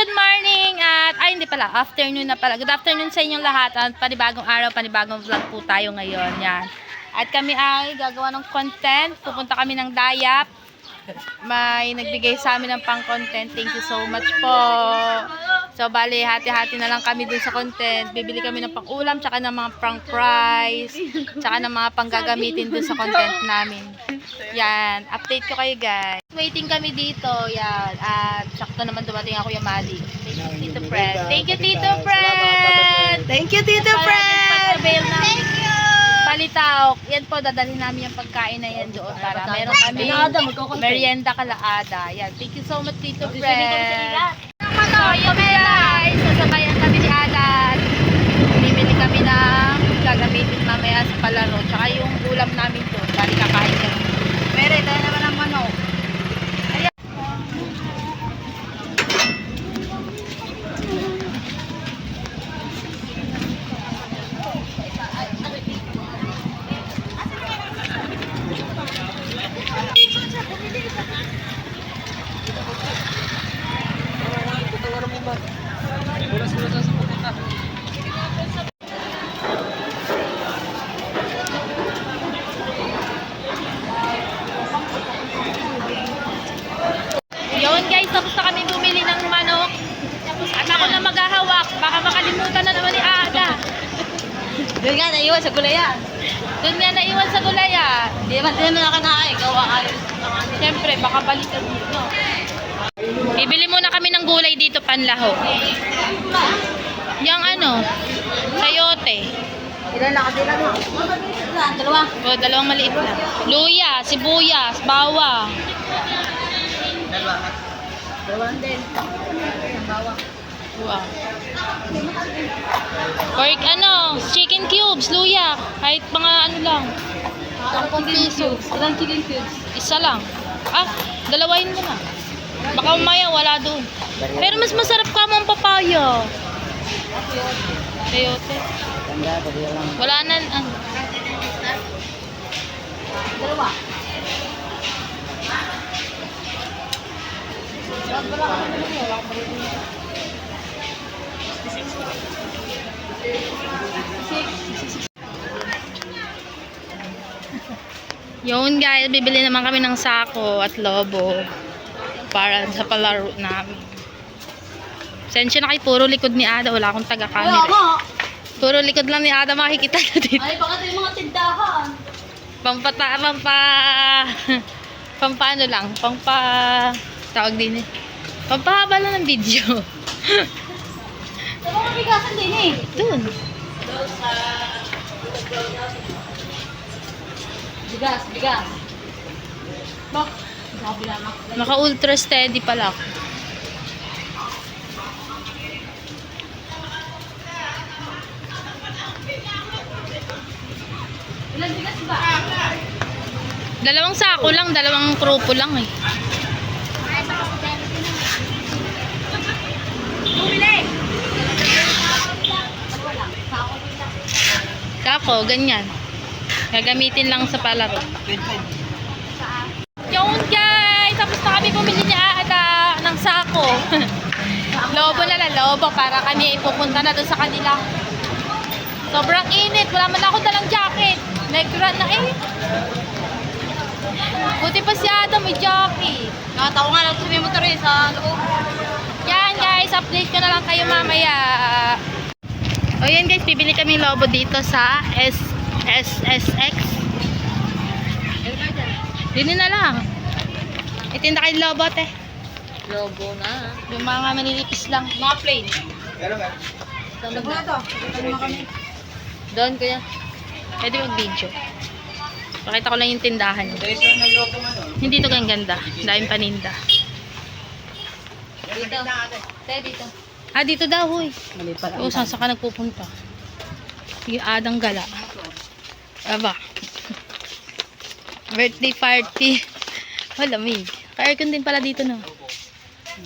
good morning at hindi pala, afternoon na pala. Good afternoon sa inyong lahat at panibagong araw, panibagong vlog po tayo ngayon. Yan. At kami ay gagawa ng content. Pupunta kami ng Dayap. May nagbigay sa amin ng pang-content. Thank you so much po. So, bali, hati-hati na lang kami dun sa content. Bibili kami ng pang-ulam, tsaka ng mga pang-price, tsaka ng mga panggagamitin dun sa content namin. Yan. Update ko kayo, guys. Waiting kami dito. Yan. At sakto naman dumating ako yung Mali. Thank you, Tito Fred. Thank you, Tito Fred. Thank you, Tito Fred. Thank you. Palitaw. Yan po, dadalhin namin yung pagkain na yan doon para meron kami merienda kalaada. Yan. Thank you so much, Tito Fred. So, yun guys. Sasabayan kami ni Alan. Bibili kami ng gagamitin mamaya sa palaro. Tsaka yung ulam namin doon. Bali kakain kami. Mere, tayo naman ang manok. Yun guys, tapos na kami bumili ng manok. At ako na maghahawak. Baka makalimutan na naman ni Aga. Doon nga, naiwan sa gulayan. Doon nga naiwan sa gulaya. Di naman nakanaay. Gawa ayos. Siyempre, baka balikan dito. Ibili muna kami ng gulay dito, panlaho. Yung ano, sayote. Ilan na kasi lang. Dalawa. O, dalawang maliit lang. Luya, sibuyas, bawang. Dalawang din. Bawang. Wow. Pork ano, chicken cubes, luya. Kahit mga ano lang. 10 piso. Ilang chicken cubes? Isa lang. Dalawahin mo na. Baka umaya, wala doon. Pero mas masarap ka mo ang papaya. Sayote. Wala na, Dalawa. Yun guys, bibili naman kami ng sako at lobo para sa palaro namin. Sensya na kay puro likod ni Ada, wala akong taga-camera. Puro likod lang ni Ada makikita na dito. Ay, baka ito yung mga tindahan. Pampaano lang, tawag din eh. Pampahaba lang ng video. Sa mga bigasan din eh. Doon. Bigas. Bak. Sabi lang ako. Naka ultra steady pala ako. Ilan bigas ba? Dalawang sako lang, dalawang krupo lang eh. Bumili! Sako, ganyan. Gagamitin lang sa palaro. Yun guys, tapos na kami bumili ni Ada ng sako. Lobo na lang, lobo para kami ipupunta na doon sa kanila. Sobrang init, wala man ako dalang jacket. Nag-run na eh. Buti pa si Ada may jacket. Nakatawa nga lang sa may motor eh, sa loob. Yan guys, update ko na lang kayo mamaya. O yan guys, bibili kami lobo dito sa SSX. Dini na lang. Itinda kayo lobo, te. Lobo na. Yung mga maninipis lang. Mga plain. Saan na to? Doon kuya. Pwede mag-video. Pakita ko lang yung tindahan niya. Hindi ito kang ganda. Daming paninda. Dito. Dito. Dito daw, huy. Mali pala. Oo, saan ka nagpupunta? Yung Adang gala. Aba. Birthday party. Lamig. Ka-aircon din pala dito, no?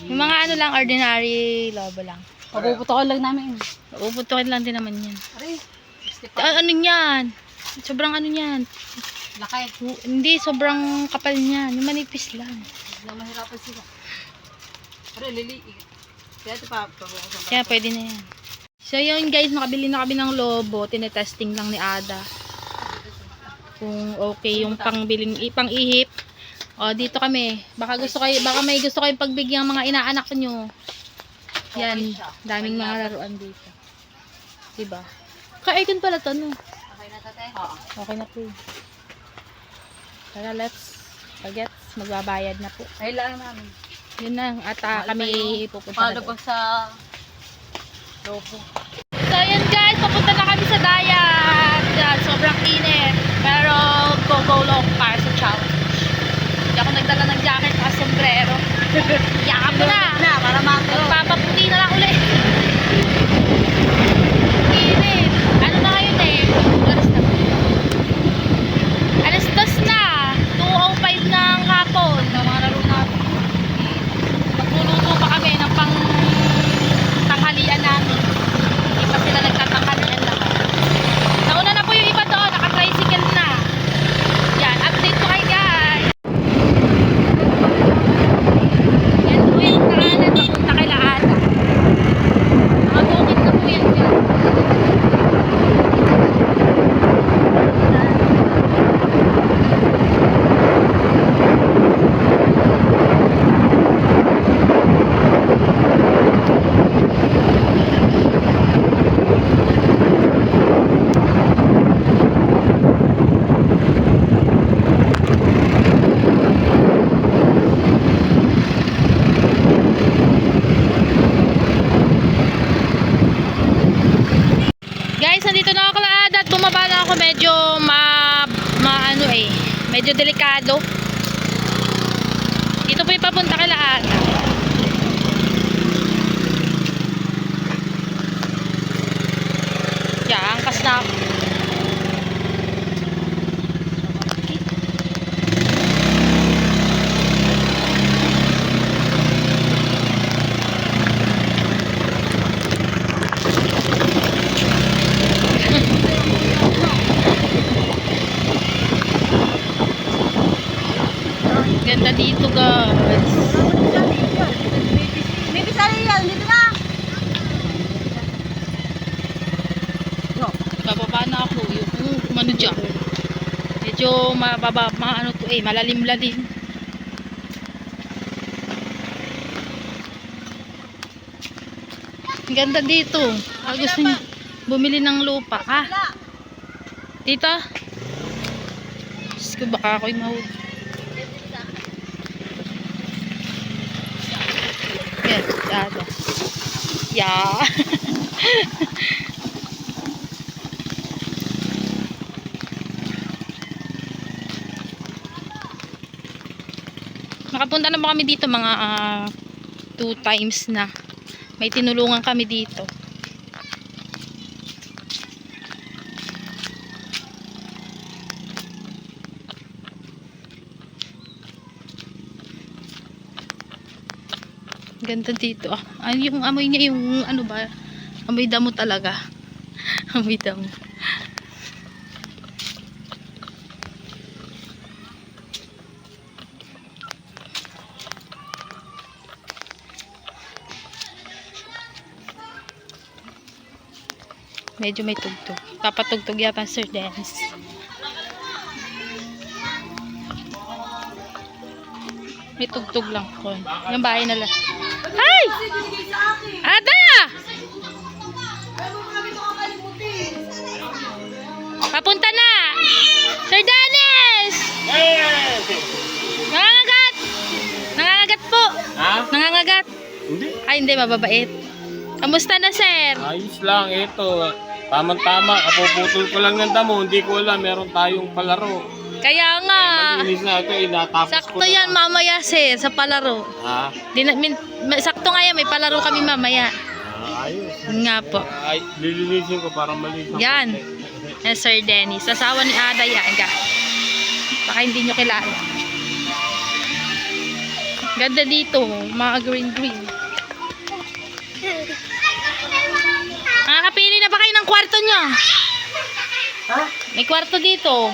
Yung mga ano lang, ordinary lobo lang. Papuputokan lang namin. Puputukin lang din naman yan. Aray. Ano yan? Sobrang ano yan? Lakay. Hindi, sobrang kapal niyan. Yung manipis lang. Mahirapan sila. Aray, lili. Kaya ito pa, pabukasan pa. Kaya pwede na yan. So yun guys, nakabili na kami ng lobo. Tinetesting lang ni Ada. Kung okay yung pang-ihip. O, dito kami. Baka may gusto kayong pagbigyan mga inaanak nyo. Yan, daming mga laruan dito. Diba? Ka-icon pala to, no? Okay na tate? Oo. Okay na po. Tara, magbabayad na po. Ay lang namin. Yun na, at kami pupunta Paano na pag sa lobo? So yun guys, papunta na kami sa Dayak. Yan, sobrang init. Pero go long para sa challenge. Hindi ako nagdala ng jacket at sombrero. Yakap ko na. Para makro. Magpapaputi na lang ulit. Init. Ano na ngayon eh? Alas 2 na. 2:05 ng hapon. Ng mga laro natin. Magluluto pa kami ng pang tanghalian namin. Hindi pa sila nagtatanghalian lahat. Nauna na po yung iba doon. Naka-tricycle na. Yan. Update ko kayo guys. Yan po yung kanan. Papunta kay Laada. Nakatungit na po yan dyan. Guys, nandito na ako lahat at bumaba na ako medyo medyo delikado. Dito po yung papunta kay Laada. Yeah, angkas na ako. Ganda dito guys. May pisali yan, dito na! Bababa na ako. Yung ano dyan. Medyo malalim-lalim. Ganda dito. Gusto niyo bumili ng lupa. Dito? Diyos ko, baka ako'y mahuli. Yes, Ada. Yeah. Nakapunta na ba kami dito mga 2 times na. May tinulungan kami dito. Ganda dito. Yung amoy niya, yung ano ba? Amoy damo talaga. Amoy damo. Medyo may tugtog. Papatugtog yata Sir Dennis. May tugtog lang ko. Yung bahay nila. Ay! Ada! Papunta na! Sir Dennis! Nangangagat! Nangangagat po! Ha? Nangangagat! Hindi. Ay, hindi. Mababait. Kamusta na, sir? Ayos lang, ito. Tamang-tama, kapuputol ko lang ng damo. Hindi ko alam, meron tayong palaro. Kaya nga. Malinis na ito, inatapos ko Sakto na. yan, mamaya, sir, sa palaro. Ha? Sakto nga yan, may palaro kami mamaya. Ayos. Nga po. Ay, lilinisin ko para malinis. ang Yan. konti. Yan, Sir Dennis. Sasawa ni Ada yan, guys. Baka hindi nyo kilala. Ganda dito, mga green-green. Nakakapili na ba kayo ng kwarto nyo? Ha? May kwarto dito.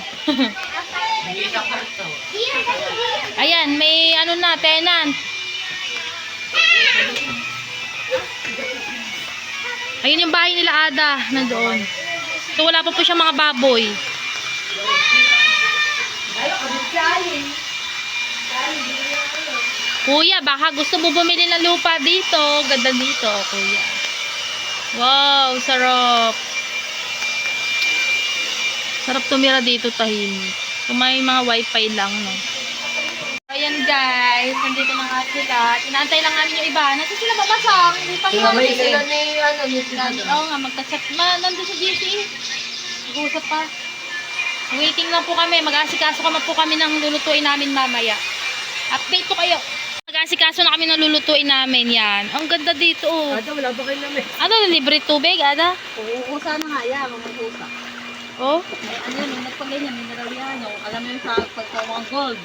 Ayan, may ano na, tenant. Ayun yung bahay nila Ada, nandoon. So wala pa po siya mga baboy. Kuya, baka gusto mo bumili ng lupa dito. Ganda dito, kuya. Wow, sarap. Sarap tumira dito, tahimik. Kung may mga wifi lang, no. Ayan guys, nandito na nga sila. Inaantay lang namin yung iba. Nasa sila babasang. Hindi pa sila Oo nga, magka-chat. Nandun sa GC. Mag-usap pa. Waiting lang po kami. Mag-asikaso po kami ng lulutuin namin mamaya. Update po kayo. Mag-asikaso na kami ng lulutuin namin yan. Ang ganda dito. Oh. Ada, wala ba kayo namin? Ano, libre tubig, Ada? Oo, sana nga yan, mamuhusa. Oh? Ano yun, yung nagpagay niya, mineral yan. Oh. Alam mo yung sa pagkawang gold.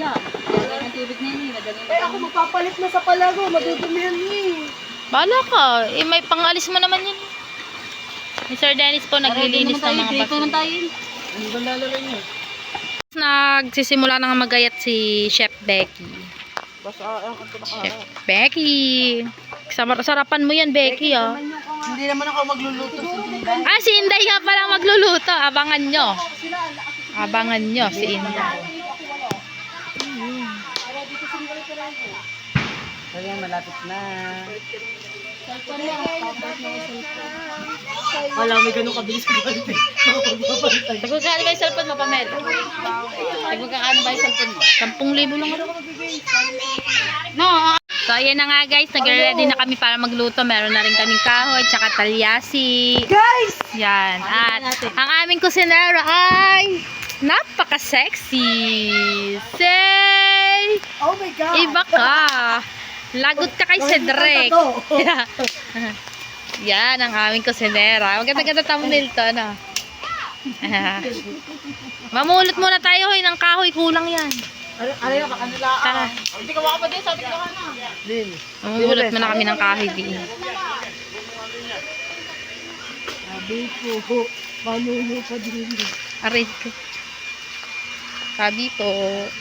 Yan, kaya yung tubig na yun, madaling Eh ako magpapalit na sa palago, madudumihan mo eh. Bahala ka. Eh, may pangalis mo naman yun. Mr. Dennis po naglilinis ng mga Dito naman basura. tayo. Ano ba lalagay niyo? Nagsisimula na nga magayat si Chef Becky. Basta ang Chef Becky. Sarapan mo yan, Becky, oh. Hindi naman ako magluluto. Ah, si Inday nga palang magluluto. Abangan nyo. Abangan nyo si Inday. Kaya malapit na. Wala, may ganun kabilis ko balik. Tagod ka, ano ba yung cellphone mo, Pamel? Tagod ka, ano ba yung cellphone mo? 10,000 lang ako. No. So, ayan na nga guys. Nag-ready na kami para magluto. Meron na rin kaming kahoy, tsaka talyasi. Guys! Yan. At ang aming kusinera ay napaka-sexy. Say! Oh my God! Iba ka. Lagot ka kay Cedric. Yan ang aming kusinera. Maganda-ganda thumbnail to, ano? Mamulot muna tayo, hoy, ng kahoy. Kulang yan. Ano yung kanila? Tara. Hindi ka pa din, sabi ko na. Din. Mamulot muna kami ng kahoy din. Sabi ko, manuno pa din. Aray ko. Sabi po.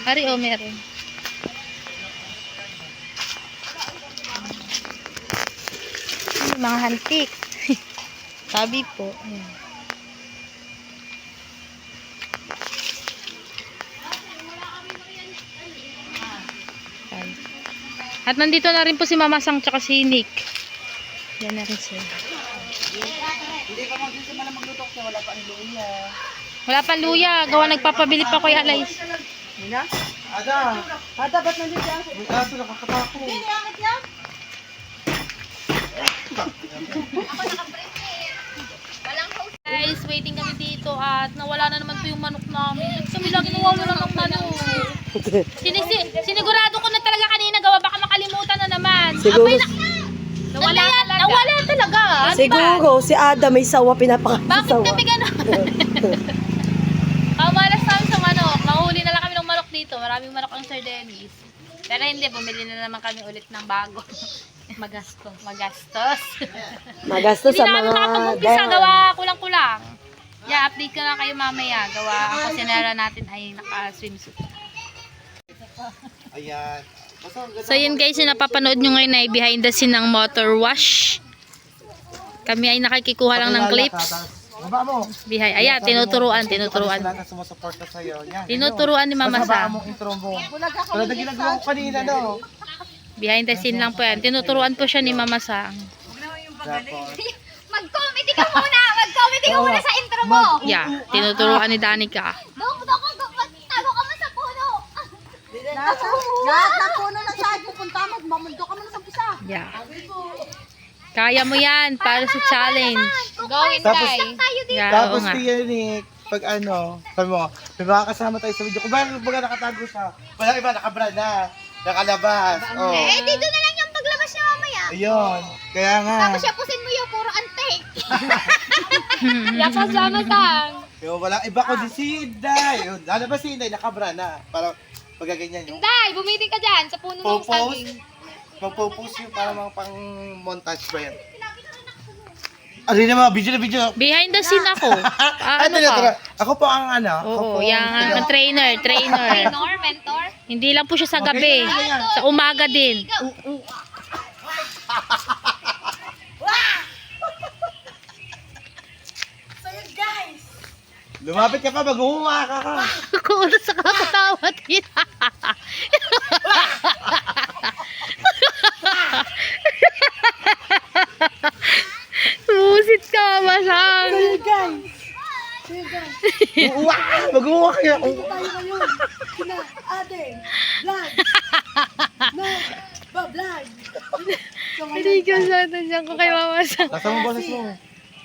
Ari, oh, meron. Mga hantik. Sabi po. Ayan. Ayan. At nandito na rin po si Mama Sang tsaka si Nick. Yan na rin sila. Hindi pa magsisimula magluto kasi wala pa ang luya. Wala pa luya. Gawa nagpapabili pa ko yung Alays. Nina? Ada! Ada, ba't nandiyan siya? May kaso, nakakatako. Hindi, akit niya? Guys, waiting kami dito at nawala na naman po yung manok namin. Kami lagi nawawala ng manok. Sinigurado ko na talaga kanina gawa baka makalimutan na naman. Siguro- Abay, nawala talaga. Ano ba? Siguro, si Ada may sawa, pinapakain Bakit sawa. kami gano'n? Kamalas namin sa manok. Mahuli na lang kami ng manok dito. Maraming manok ang Sir Dennis. Pero hindi, bumili na naman kami ulit ng bago. Magastos. Magastos Hindi sa na kami mga nakapag-umpisa. Gawa kulang-kulang. Yeah, update ko na kayo mamaya. Gawa ang kusinera natin ay naka-swimsuit. Ayan. So yun guys, yung napapanood nyo ngayon ay behind the scene ng motor wash. Kami ay nakikikuha lang ng clips. Baba mo. Behind. Ayan, tinuturuan. Lahat sumusuporta sa'yo. Yan. Tinuturuan ni Mama Basta Sam. mo intro mo. Tulad na ginagawa ko kanina, no? Behind the scene lang po yan. Tinuturuan po siya ni Mama Sam. Mag-comedy ka muna! Mag-comedy ka muna sa intro mo! Yeah, tinuturuan ni Danica. Tago ka mo sa puno! Lahat na puno na saan pupunta mo, mamundo ka muna sa umpisa. Yeah. Kaya mo yan para sa challenge. Going Tapos- guys! Tayo dito! Yeah, oo Tapos nga. Nick, pag ano, sabi mo, may mga kasama tayo sa video. Kung bakit baga nakatago siya, walang iba, nakabrand na, nakalabas. Oh. Eh, dito na lang yung paglabas niya mamaya. Ayun, kaya nga. Tapos yapusin mo yung puro antik. Yapos sama tang. Yung walang iba ko si Inday. Yun, lalabas si Inday, nakabrand na. Para pagkaganyan yung Dahil, bumiti ka dyan sa puno ng post. saging. Magpo-post yung para mga pang montage ba yan? Ano yun naman, video na video. Behind the scene ako. Ah, ano ka? Ako po ang ano. ako Oo, po yung trainer. Mentor? Hindi lang po siya sa gabi. Sa umaga din. Lumapit ka pa, maghuhuwa ka. Kulo sa kakatawa din. Busit ka, masang. Maghuhuwa ka, maghuhuwa ka. Hindi ka sa nandiyan ko kay Mama Sang. Nasa mo bonus mo?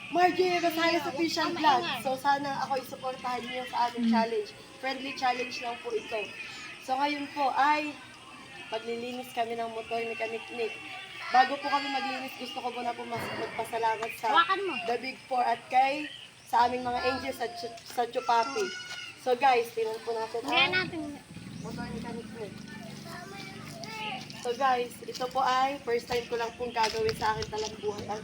Margie Rosales Official Vlog. So sana ako isuportahan niyo sa aming challenge. Friendly challenge lang po ito. So ngayon po ay maglilinis kami ng motor ni Kaniknik. Bago po kami maglinis, gusto ko muna po magpasalamat sa The Big Four at kay sa aming mga angels at sa Chupapi. So guys, tingnan po natin ang motor ni Kaniknik. So guys, ito po ay first time ko lang pong gagawin sa akin talang buhay ang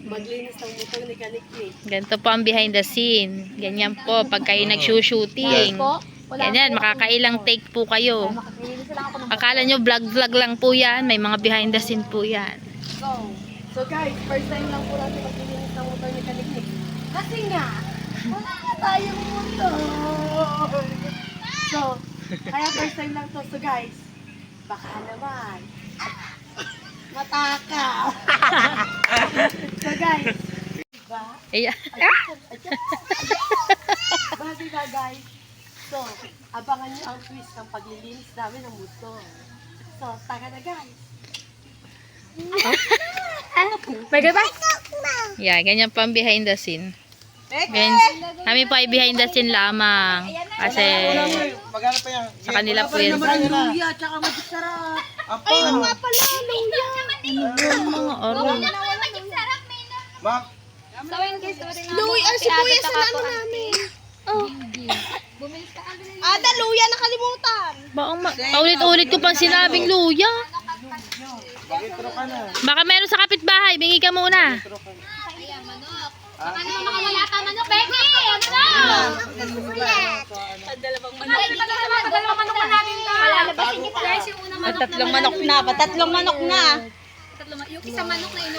maglinis ng motor ni Kaniknik. Ganito po ang behind the scene. Ganyan po, pag kayo nag-shooting. Ganyan, makakailang take po kayo. Akala nyo vlog-vlog lang po yan. May mga behind the scene po yan. So guys, first time lang po natin maglilinis ng motor ni Kaniknik. Kasi nga, wala na tayong motor. So, kaya first time lang to. So guys, baka naman mataka. So guys, diba? Ayan. Diba guys? So, abangan nyo ang twist ng paglilinis namin ng motor. So, taka na guys. Yeah, ganyan po ang behind the scene. Kami po ay behind the scene lamang. Kasi Magana pa yan. sa kanila po yan. Luya, tsaka masarap. Ay, nga pala. Mga oro. Ma'am, Luya, ang sibuyas na ano namin. Ada, luya nakalimutan. Paulit-ulit ko pang sinabing luya. mag-intro ka na. Baka meron sa kapitbahay. Bingi ka muna. Tatlong manok na. Tatlong manok na.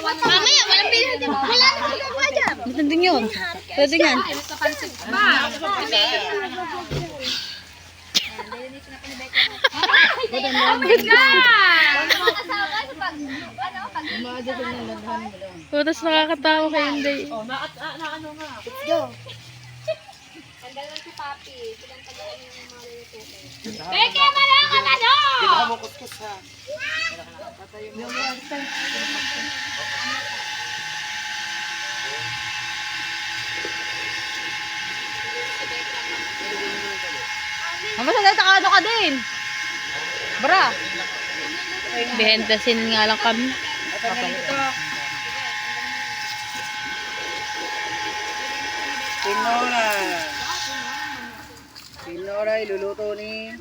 Mamaya, walang pinag. Wala na ginagawa dyan. Matanding yun. Pwede yan. Putas nakakatawa kayo hindi. Hindi ka mo kuskus ha. Mamasagay sa ano ka din. Bra. Behind the scene nga lang kami. Pinora, iluluto ni.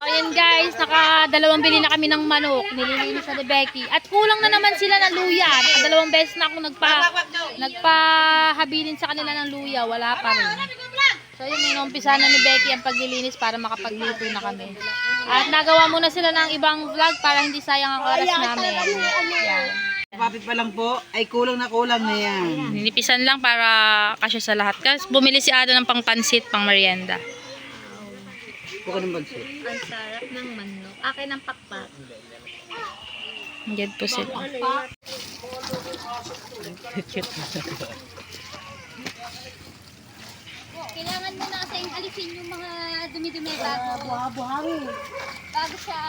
Ayan guys, nakadalawang bili na kami ng manok. Nililinis sa ni Becky. At kulang na naman sila ng luya. Nakadalawang beses na ako nagpahabilin sa kanila ng luya. Wala pa rin. So yun, inumpisa na ni Becky ang paglilinis para makapagluto na kami. At nagawa muna sila ng ibang vlog para hindi sayang ang oras namin. Yan. Papit pa lang po, ay kulang na yan. Ninipisan lang para kasya sa lahat. Kasi bumili si Ada ng pangpansit, pang merienda. Buka ng banso. Ang sarap ng manok. Akin ang pakpak. Yan po sila. Kailangan mo na kasi alisin yung mga dumi-dumi bago. Buhangin. Bago siya.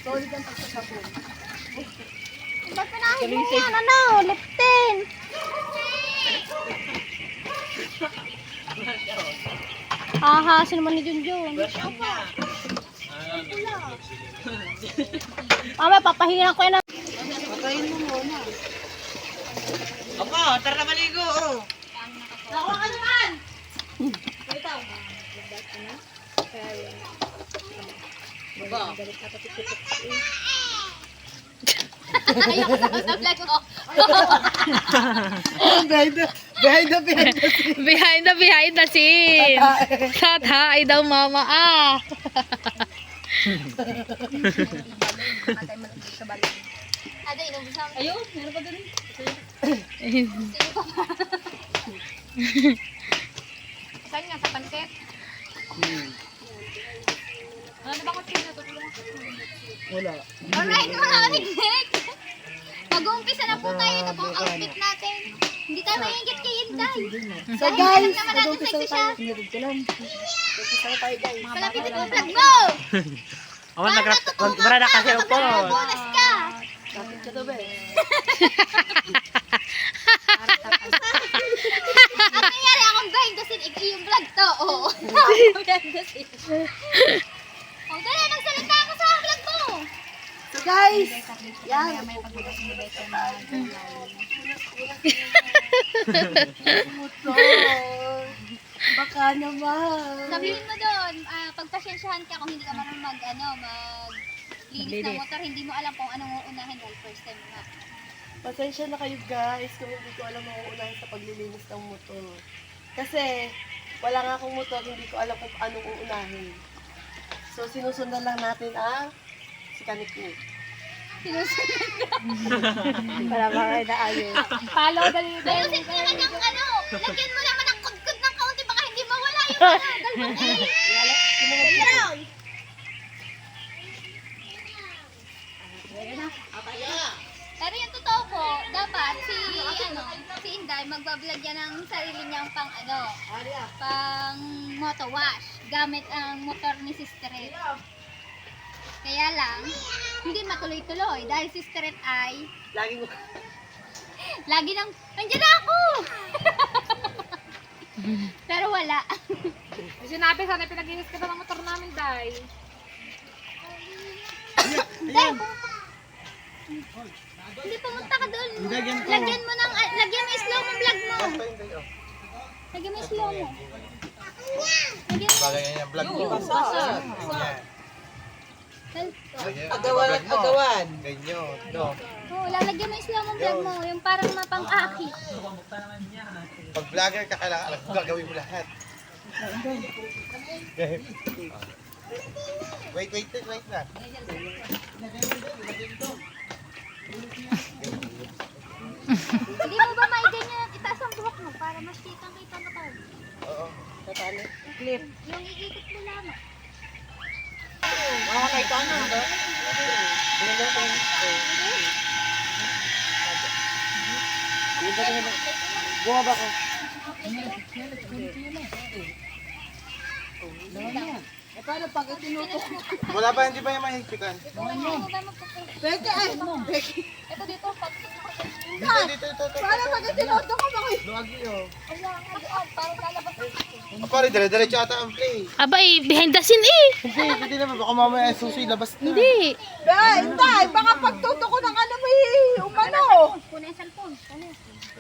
Solid ang pagsasabon. Ba't panahin mo yan? Ano? Liptin! Ahasin naman ni Junjun. Mama, papahingan ko yan. Patayin mo muna. Ako, tara na maligo. Nakuha ka naman! Ayoko sa vlog ko. Behind the scene. Tatay daw mama ah. Ada, inubusan. Ayun, meron pa doon. Sino pa Saan nga? Sa pansit? Ano ba kung sino? Tutulungan ko. Wala. Alright mga Nick! Mag-uumpisa na po tayo. Ito pong outfit natin. Hindi tayo maingit kay Inday. So guys, Alam naman natin sexy siya. mag-umpisa na tayo guys. Palapitin mo ang vlog mo! Wala na kasi ako. Bonus ka! Kapit ka to ba eh. At nangyari akong behind the scene. Ikaw yung vlog to. Oo. Behind the scene. O, dali. Magsalita ako sa vlog mo. So guys, yan. Motor. Baka naman. Sabihin mo doon, pagpasensyahan ka kung hindi ka marunong maglinis ng motor, hindi mo alam kung anong uunahin dahil first time mo nga. Pasensya na kayo guys kung hindi ko alam ang uunahin sa paglilinis ng motor. Kasi wala nga akong motor, hindi ko alam kung anong uunahin. So sinusundan lang natin ang si Kaniknik. Para makaya na ayos. Follow the leader. Ayusin mo naman yung ano, lagyan mo naman ang kudkod ng kaunti, baka hindi mawala yung dalawang A. Pero yung totoo po, dapat si Inday magbablog yan ng sarili niyang pang moto wash gamit ang motor ni Sister Ed. Kaya lang, hindi matuloy-tuloy dahil si Sister Ed ay lagi nang, nandiyan na ako! Pero wala. Sinabi sana pinaglinis ka ng motor namin, Day. Hindi, pumunta ka doon. Lagyan mo slow mo vlog mo. Lagyan mo slow mo. Lagyan mo. Bagay yan yung vlog mo. Agawan. Ganyan. No. Oo, lalagyan mo yung slow mo vlog mo. Yung parang mapang-aki. Pag vlogger ka, kailangan gagawin mo lahat. Wait na. Hindi mo ba maiganyan at itaas ang buhok mo para mas kitang-kita mo tayo? Oo. Clip. Yung iikot mo lamang. Makakay ka na. Bumaba ko. Paano pag itinutok mo? Wala ba, hindi ba yung mahigpitan? Hindi mo ba magpapalagay? Pwede ay. Ito dito, pag Dito. Paano pag itinutok ko? Luwagi yun. parang lalabas ang Pare, dire-diretso ata ang play. Abay, behind the scene eh. Hindi naman. Baka mamaya susi, labas na. Hindi. Day, baka pagtutok ko ng ano may umano. Kuna yung cellphone.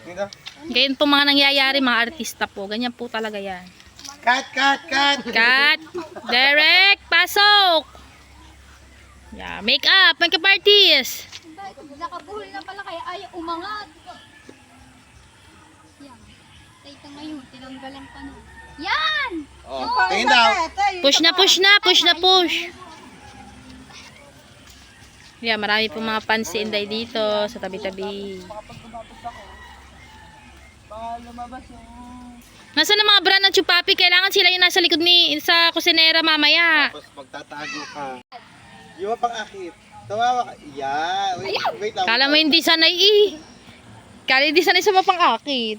Dito. Ganyan po mga nangyayari, mga artista po. Ganyan po talaga yan. Cut! Cut! Direct! Pasok! Yeah, make up! Makeup artist! Nakabuhol na pala kaya ayaw umangat. Yan. Ito ngayon, tinanggalan pa na. Yan! Oh, tingin daw. Push na push! Yeah, marami po mga fans si Inday dito sa tabi-tabi. Nasaan ang mga brand ng Chupapi? Kailangan sila yung nasa likod sa kusinera mamaya. Tapos magtatago ka. Yung pang-akit. Tawawa ka. Yeah. Wait lang. Kala mo hindi sanay eh. Kala hindi sanay sa mapang-akit.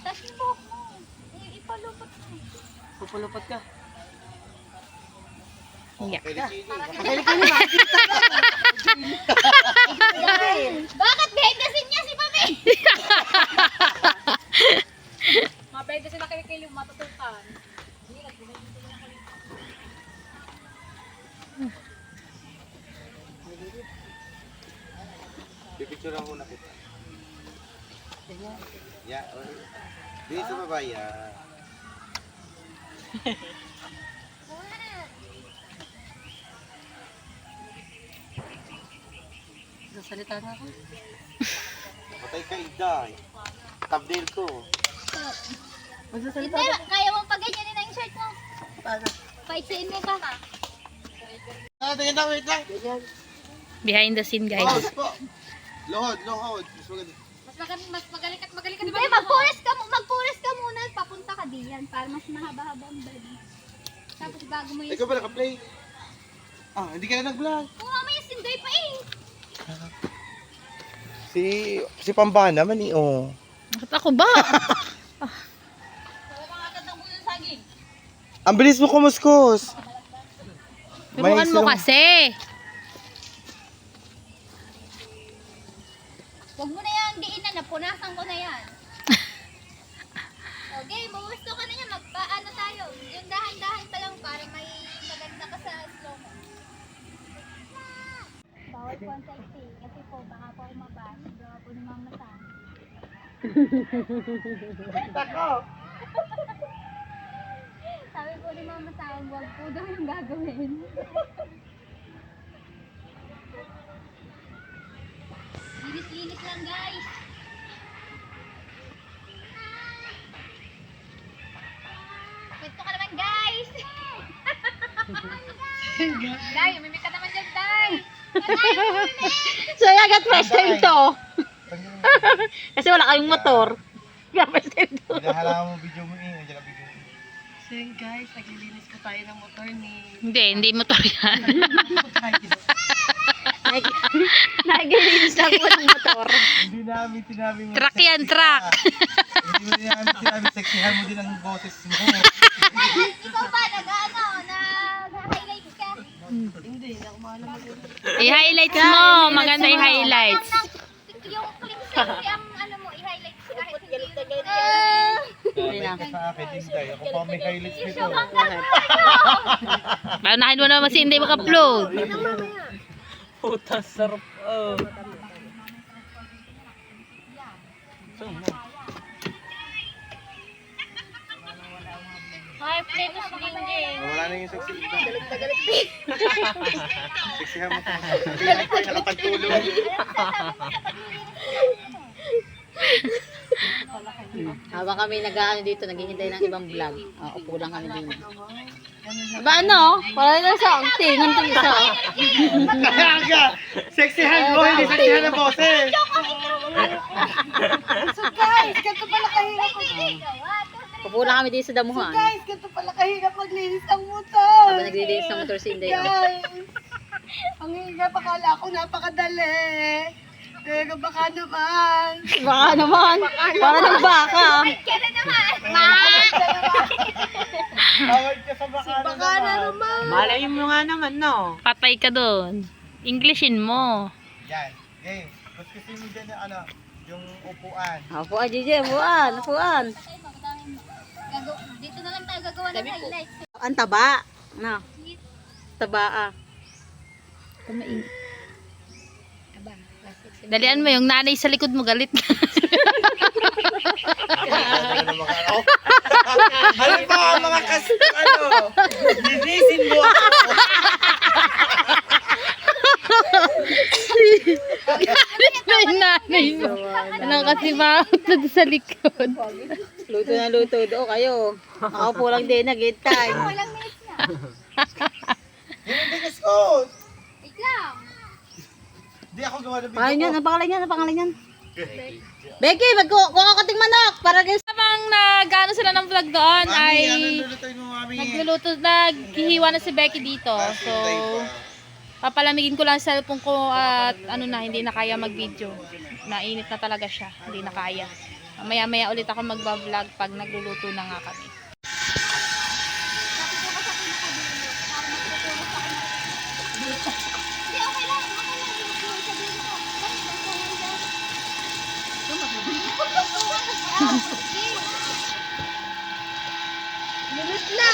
Tapos yung buhok mo. Ipalupot mo. Pupulupot ka. Yeah. Bakit behind the scene niya si Mami? Mapwede sila kayo matutukan. Pipicture lang muna kita. Yeah. Dito sa babaya. Sasalita na ako. Patay ka, Iday. Thumbnail ko. Magsasalita Hindi, kaya mong paganyanin ang shirt mo. Paano? Paitsiin mo pa. Tingin na, wait lang. Behind the scene guys. Pause po. Lohod. Mas maganda. Mas magaling ka diba? Magpunas ka muna at papunta ka diyan para mas mahaba-haba ang bed. Tapos bago mo yung... Ikaw ba naka-play? Ah, hindi ka na nag-vlog. Oo, mamaya sinday pa eh. Si Pamba naman eh, oh. Bakit ako ba? Ang bilis mo kumuskus. Turuan mo kasi. Huwag mo na yan diinan, napunasan ko na yan. Okay, magusto ka na yan, magpaano tayo. Yung dahan-dahan pa lang para may maganda ka sa slow mo. Bawal po ang selfie, kasi po baka po umabas, baka po ni Mama Sam. Sabi po ni Mama Sam, huwag po daw yung gagawin. Linis-linis lang guys. Kwento ka naman guys. Day, umimik ka naman dyan, Day. So, agad first time to. Kasi wala kayong motor. Kaya first time to. Hinahalaan mo video mo eh. Nandiyan ang video mo. So yun guys, naglilinis ko tayo ng motor ni... Hindi motor yan. Nagigilis lang po ng motor. Hindi namin sinabi mo. Truck yan, truck. Hindi namin sinabi, seksihan mo din ang boses mo. Ikaw ba, nag-highlight ka? Hindi ako maalam mag I-highlights mo. Maganda i-highlights. Yung clip sexy ang ano mo, i-highlight kahit hindi yung... Sabay ka sa akin, Inday. Ako pa may highlights nito. Paunahin mo naman si hindi mag-upload. Puta, sarap. Oh. Ay, plate sa dingding. Wala na yung seksi. Galit na galit. Seksihan mo. Galit na nakapagtulog. Habang kami nag-ano dito, naghihintay ng ibang vlog. Upo lang kami din. Ba ano? Wala na sa acting. Ang isa. Kaya seksihan mo, hindi seksihan ang boses. So guys, ganito pala kahirap Upo lang kami dito sa damuhan. guys, ganito pala kahirap maglinis ng motor. Habang naglilinis ng motor si Inday. Guys, ang hirap, akala ko napakadali. Pero baka naman. Baka naman. Para ng baka. Kaya naman. Tawag ka sa baka na Baka na naman. Malay mo nga naman, no? Patay ka doon. Englishin mo. Yan, game. Mas kasi mo dyan yung ano, yung upuan. Upuan, Gigi. Upuan. Dito na lang tayo gagawa ng highlights. Ang taba. No. Taba Dalian mo yung nanay sa likod mo galit. Ano ba mga ano? Linisin mo ako. Na yung nanay mo. Ano kasi ba sa likod? Luto na luto do kayo. Nakaupo lang din, naghintay. Walang minutes na. Yun ang bigas ko. Wait lang. Di ako gawa ng video Pangalan ko. yan, ang pangalan niyan. Becky, magkuha ka ting manok para guys. Habang nag-ano sila ng vlog doon Mami, ay ano lulutuin mo, Mami? naghihiwa na si Becky dito. So, papalamigin ko lang ang cellphone ko at ano na, hindi na kaya mag-video. Nainit na talaga siya, hindi na kaya. Maya-maya ulit ako mag-vlog pag nagluluto na nga kami. Hindi, okay lang. Sabihin ko. Minute na.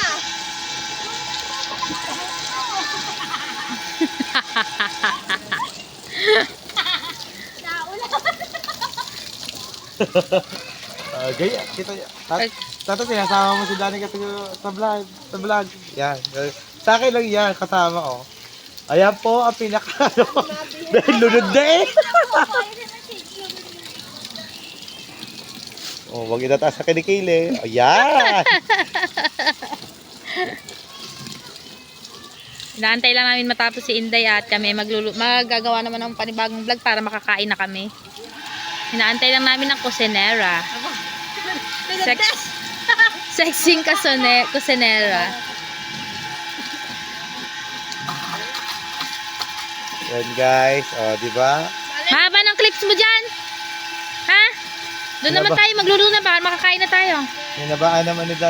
Gaya, kita Tato, sinasama mo si Danny kasi sa vlog. Sa vlog. Yan. Sa akin lang yan, kasama ko. Ayan po, ang pinaka, dahil lunod na eh. Oh, wag itataas sa kinikili. Ayan. Inaantay lang namin matapos si Inday at kami magagawa naman ng panibagong vlog para makakain na kami. Hinaantay lang namin ng kusinera. Sexing kusinera. Yan guys, oh, di ba? Haba ng clips mo dyan. Ha? Doon naman tayo, magluluto na baka makakain na tayo. Minabaan naman ni Dan.